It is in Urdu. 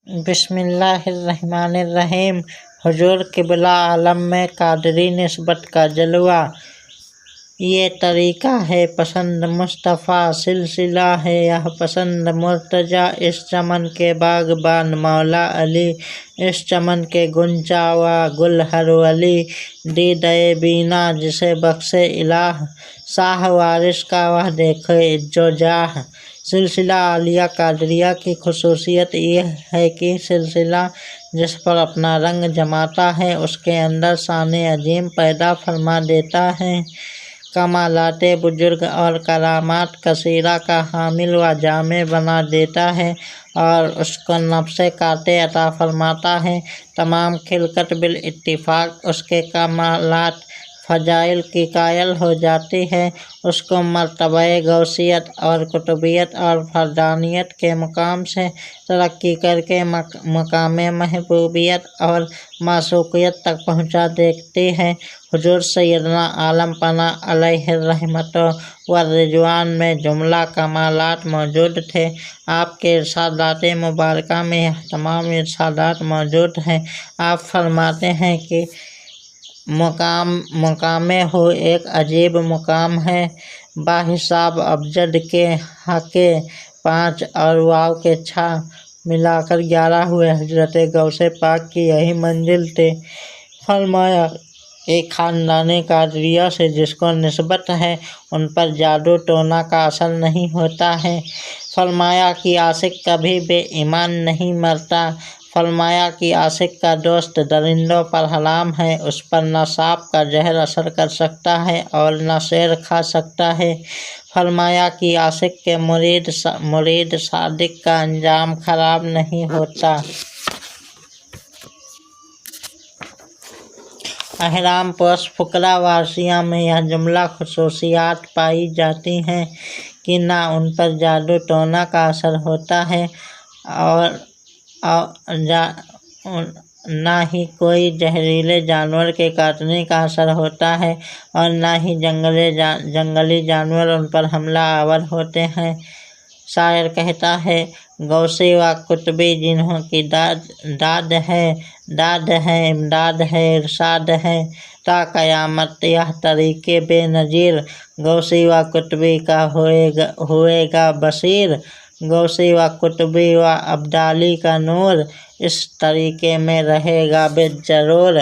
بسم اللہ الرحمن الرحیم۔ حضور قبلہ عالم میں قادری نسبت کا جلوہ۔ یہ طریقہ ہے پسند مصطفیٰ، سلسلہ ہے یہ پسند مرتضیٰ۔ اس چمن کے باغبان مولا علی، اس چمن کے گنچا و گل ہر ولی۔ دیدہ بینا جسے بخشے الہ، شاہ وارث کا وہ دیکھے عز و جاہ۔ سلسلہ عالیہ قادریہ کی خصوصیت یہ ہے کہ سلسلہ جس پر اپنا رنگ جماتا ہے اس کے اندر شان عظیم پیدا فرما دیتا ہے، کمالات بزرگ اور کرامات کثیرہ کا حامل و جامع بنا دیتا ہے اور اس کو نفس قاطع عطا فرماتا ہے۔ تمام خلقت بالاتفاق اس کے کمالات فضائل کی قائل ہو جاتی ہے، اس کو مرتبہ غوثیت اور قطبیت اور فردانیت کے مقام سے ترقی کر کے مقام محبوبیت اور معشوقیت تک پہنچا دیتی ہے۔ حضور سیدنا عالم پناہ علیہ الرحمۃ والرضوان میں جملہ کمالات موجود تھے۔ آپ کے ارشادات مبارکہ میں یہ تمام ارشادات موجود ہیں۔ آپ فرماتے ہیں کہ مقام ہو ایک عجیب مقام ہے، باحساب ابجد کے ح کے 5 اور واو کے 6 ملا کر 11 ہوئے۔ حضرت غوث پاک کی یہی منزل تھی۔ فرمایا ایک خاندان قادریہ سے جس کو نسبت ہے ان پر جادو ٹونا کا اثر نہیں ہوتا ہے۔ فرمایا کہ عاشق کبھی بے ایمان نہیں مرتا۔ فرمایا کہ عاشق کا دوست درندوں پر حرام ہے، اس پر نہ سانپ کا زہر اثر کر سکتا ہے اور نہ شیر کھا سکتا ہے۔ فرمایا کہ عاشق کے مرید صادق کا انجام خراب نہیں ہوتا۔ احرام پوش فقراء وارثیہ میں یہ جملہ خصوصیات پائی جاتی ہیں کہ نہ ان پر جادو ٹونا کا اثر ہوتا ہے اور نہ ہی کوئی زہریلے جانور کے کاٹنے کا اثر ہوتا ہے اور نہ ہی جنگلی جانور ان پر حملہ آور ہوتے ہیں۔ شاعر کہتا ہے غوثی و قطبی جنہوں کی داد ہے امداد ہے ارشاد ہے، تا قیامت یہ طریق بے نظیر، غوثی و قطبی کا ہوئے گا بصیر، غوثی و قطبی و ابدالی کا نور اس طریقے میں رہے گا بالضرور۔